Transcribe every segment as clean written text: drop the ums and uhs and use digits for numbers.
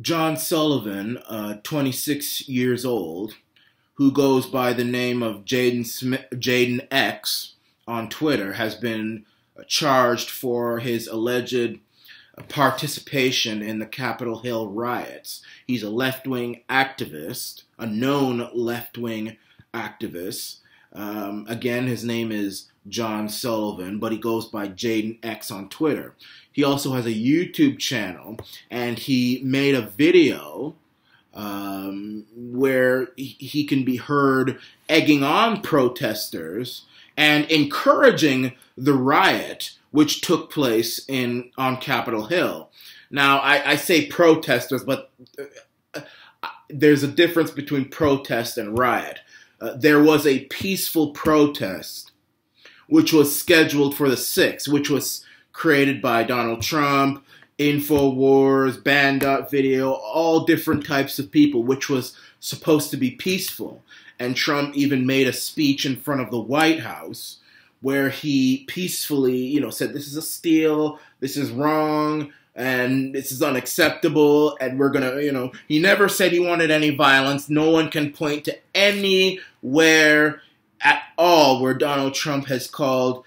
John Sullivan, 26 years old, who goes by the name of Jaden X on Twitter, has been charged for his alleged participation in the Capitol Hill riots. He's a left-wing activist, a known left-wing activist. Again, his name is John Sullivan, but he goes by Jaden X on Twitter. He also has a YouTube channel, and he made a video where he can be heard egging on protesters and encouraging the riot which took place on Capitol Hill. Now, I say protesters, but there's a difference between protest and riot. There was a peaceful protest which was scheduled for the 6th, which was created by Donald Trump, InfoWars, Banned.Video, all different types of people, which was supposed to be peaceful. And Trump even made a speech in front of the White House where he peacefully, said this is a steal, this is wrong, and this is unacceptable, and we're gonna, he never said he wanted any violence. No one can point to anywhere at all where Donald Trump has called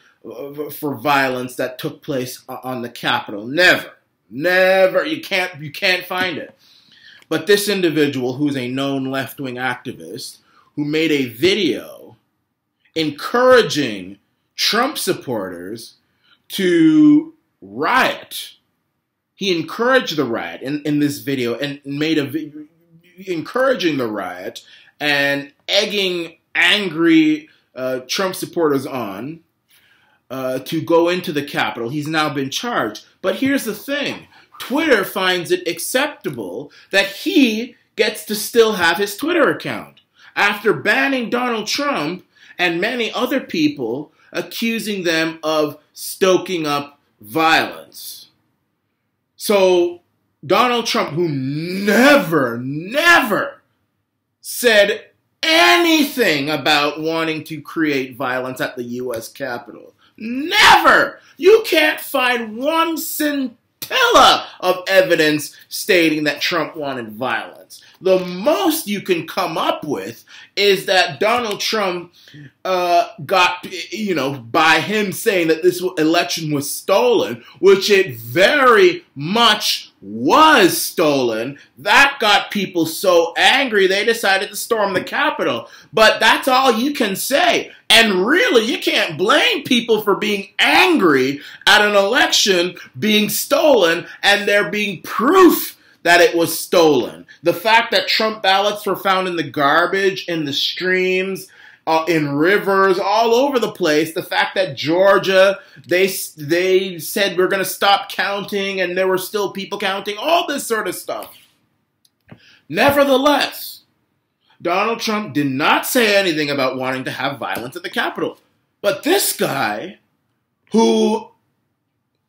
for violence that took place on the Capitol. Never. Never. You can't find it. But this individual, who's a known left-wing activist, who made a video encouraging Trump supporters to riot. He encouraged the riot in this video and made a video encouraging the riot and egging angry Trump supporters on to go into the Capitol. He's now been charged. But here's the thing. Twitter finds it acceptable that he gets to still have his Twitter account after banning Donald Trump and many other people, accusing them of stoking up violence. So Donald Trump, who never said anything about wanting to create violence at the U.S. Capitol. Never! You can't find one scintilla of evidence stating that Trump wanted violence. The most you can come up with is that Donald Trump got, by him saying that this election was stolen, which it very much was stolen. That got people so angry they decided to storm the Capitol. But that's all you can say. And really, you can't blame people for being angry at an election being stolen and there being proof that it was stolen. The fact that Trump ballots were found in the garbage, in the streams, in rivers, all over the place. The fact that Georgia, they said we're going to stop counting and there were still people counting, all this sort of stuff. Nevertheless, Donald Trump did not say anything about wanting to have violence at the Capitol. But this guy, who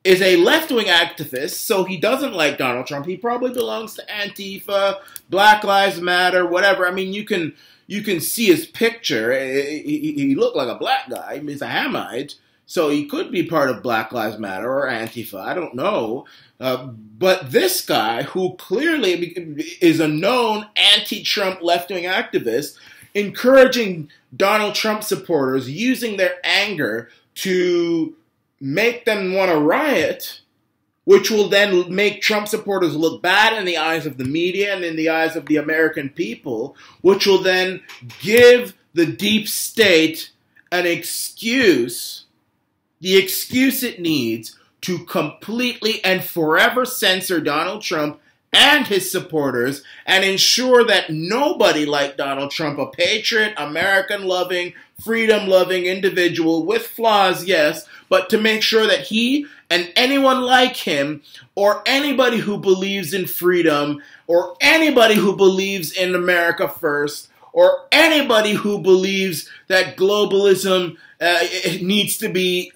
is a left-wing activist, so he doesn't like Donald Trump. He probably belongs to Antifa, Black Lives Matter, whatever. I mean, you can see his picture. He looked like a black guy. He's a Hamite, so he could be part of Black Lives Matter or Antifa. I don't know. But this guy, who clearly is a known anti-Trump left-wing activist, encouraging Donald Trump supporters, using their anger to make them want to riot, which will then make Trump supporters look bad in the eyes of the media and in the eyes of the American people, which will then give the deep state an excuse, the excuse it needs to completely and forever censor Donald Trump and his supporters and ensure that nobody like Donald Trump, a patriot, American-loving, freedom-loving individual with flaws, yes, but to make sure that he and anyone like him or anybody who believes in freedom or anybody who believes in America first or anybody who believes that globalism needs to be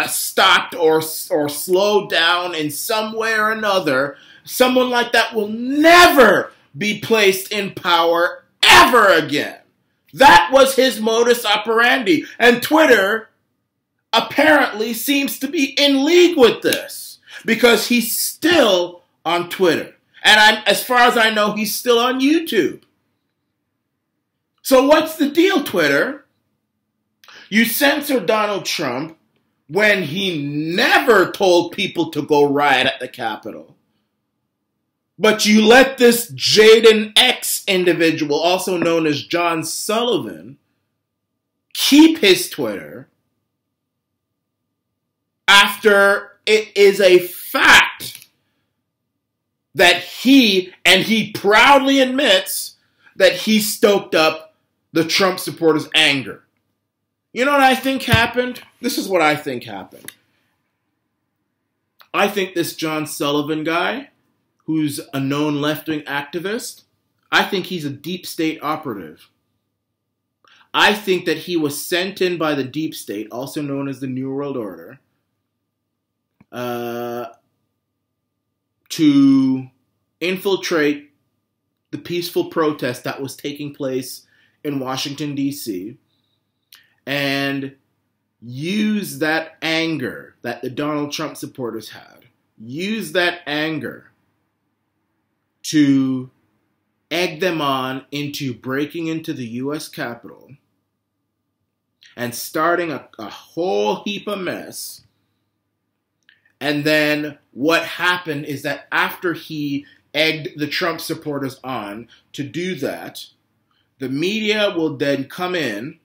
stopped or slowed down in some way or another, someone like that will never be placed in power ever again. That was his modus operandi. And Twitter apparently seems to be in league with this because he's still on Twitter. And as far as I know, he's still on YouTube. So what's the deal, Twitter? You censor Donald Trump when he never told people to go riot at the Capitol. But you let this Jaden X individual, also known as John Sullivan, keep his Twitter after it is a fact that he proudly admits that he stoked up the Trump supporters' anger. You know what I think happened? This is what I think happened. I think this John Sullivan guy, who's a known left-wing activist, I think he's a deep state operative. I think that he was sent in by the deep state, also known as the New World Order, to infiltrate the peaceful protest that was taking place in Washington, D.C., and use that anger that the Donald Trump supporters had, use that anger to egg them on into breaking into the U.S. Capitol and starting a whole heap of mess. And then what happened is that after he egged the Trump supporters on to do that, the media will then come in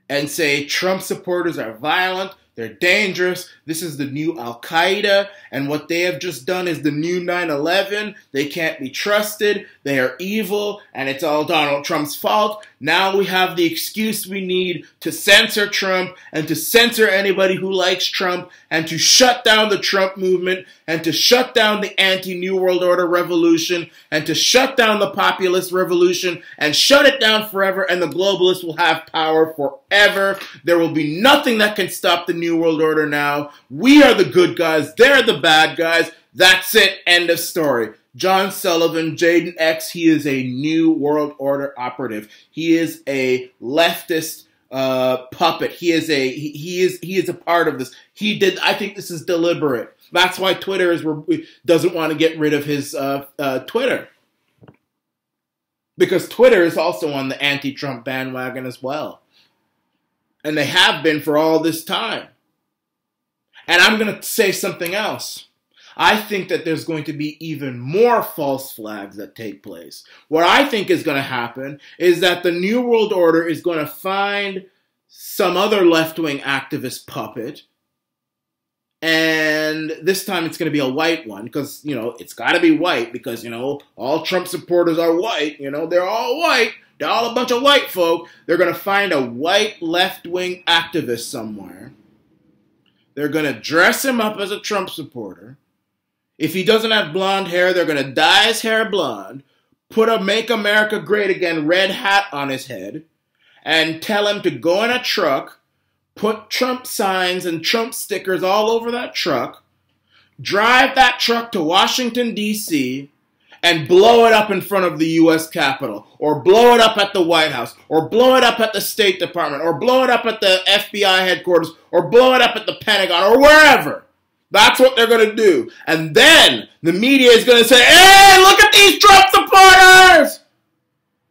and say Trump supporters are violent, they're dangerous, this is the new Al-Qaeda, and what they have just done is the new 9/11, they can't be trusted, they are evil, and it's all Donald Trump's fault. Now we have the excuse we need to censor Trump, and to censor anybody who likes Trump, and to shut down the Trump movement, and to shut down the anti-New World Order revolution, and to shut down the populist revolution, and shut it down forever, and the globalists will have power forever. There will be nothing that can stop the New World Order now. We are the good guys, they're the bad guys. That's it, end of story. John Sullivan, Jaden X, he is a New World Order operative. He is a leftist puppet. He is a part of this. I think this is deliberate. That's why Twitter doesn't want to get rid of his Twitter. Because Twitter is also on the anti-Trump bandwagon as well. And they have been for all this time. And I'm going to say something else. I think that there's going to be even more false flags that take place. What I think is going to happen is that the New World Order is going to find some other left-wing activist puppet, and this time it's going to be a white one, because, you know, it's got to be white, because, you know, all Trump supporters are white, you know, they're all white, they're all a bunch of white folk. They're going to find a white left-wing activist somewhere. They're going to dress him up as a Trump supporter. If he doesn't have blonde hair, they're going to dye his hair blonde, put a Make America Great Again red hat on his head, and tell him to go in a truck, put Trump signs and Trump stickers all over that truck, drive that truck to Washington, D.C., and blow it up in front of the U.S. Capitol, or blow it up at the White House, or blow it up at the State Department, or blow it up at the FBI headquarters, or blow it up at the Pentagon, or wherever. That's what they're going to do. And then the media is going to say, hey, look at these Trump supporters!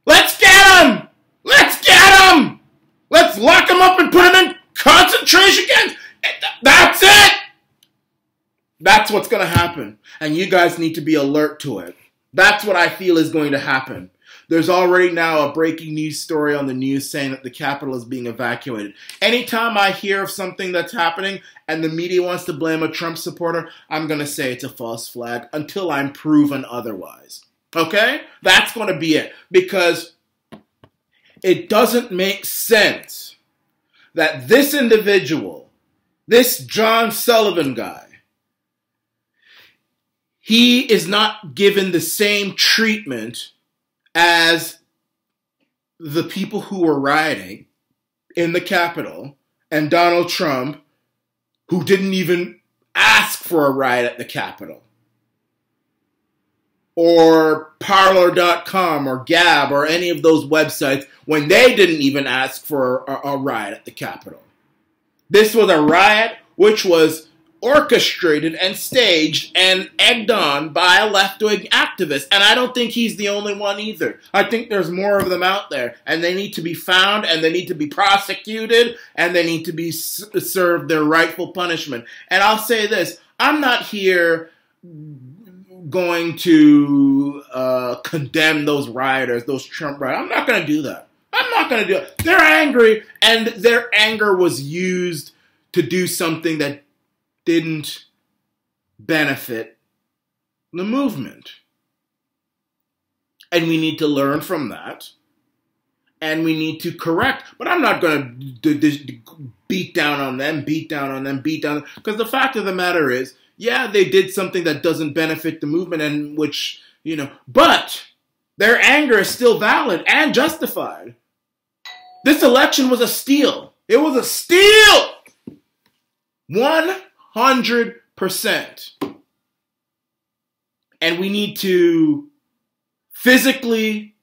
Let's get them! Let's get them! Let's lock them up and put them in concentration camps! That's it! That's what's going to happen. And you guys need to be alert to it. That's what I feel is going to happen. There's already now a breaking news story on the news saying that the Capitol is being evacuated. Anytime I hear of something that's happening and the media wants to blame a Trump supporter, I'm going to say it's a false flag until I'm proven otherwise. Okay? That's going to be it. Because it doesn't make sense that this individual, this John Sullivan guy, he is not given the same treatment as the people who were rioting in the Capitol and Donald Trump, who didn't even ask for a riot at the Capitol, or Parler.com or Gab or any of those websites when they didn't even ask for a riot at the Capitol. This was a riot which was orchestrated and staged and egged on by a left-wing activist. And I don't think he's the only one either. I think there's more of them out there. And they need to be found, and they need to be prosecuted, and they need to be served their rightful punishment. And I'll say this. I'm not here going to condemn those rioters, those Trump rioters. I'm not going to do that. I'm not going to do it. They're angry, and their anger was used to do something that didn't benefit the movement. And we need to learn from that. And we need to correct. But I'm not going to beat down on them. Because the fact of the matter is, yeah, they did something that doesn't benefit the movement, and which, but their anger is still valid and justified. This election was a steal. It was a steal! 100%. And we need to physically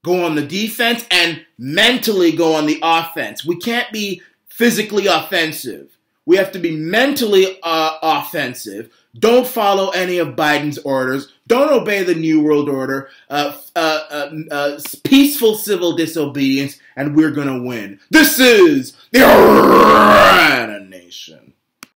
go on the defense and mentally go on the offense. We can't be physically offensive. We have to be mentally offensive. Don't follow any of Biden's orders. Don't obey the New World Order. Peaceful civil disobedience, and we're going to win. This is the Arana Nation.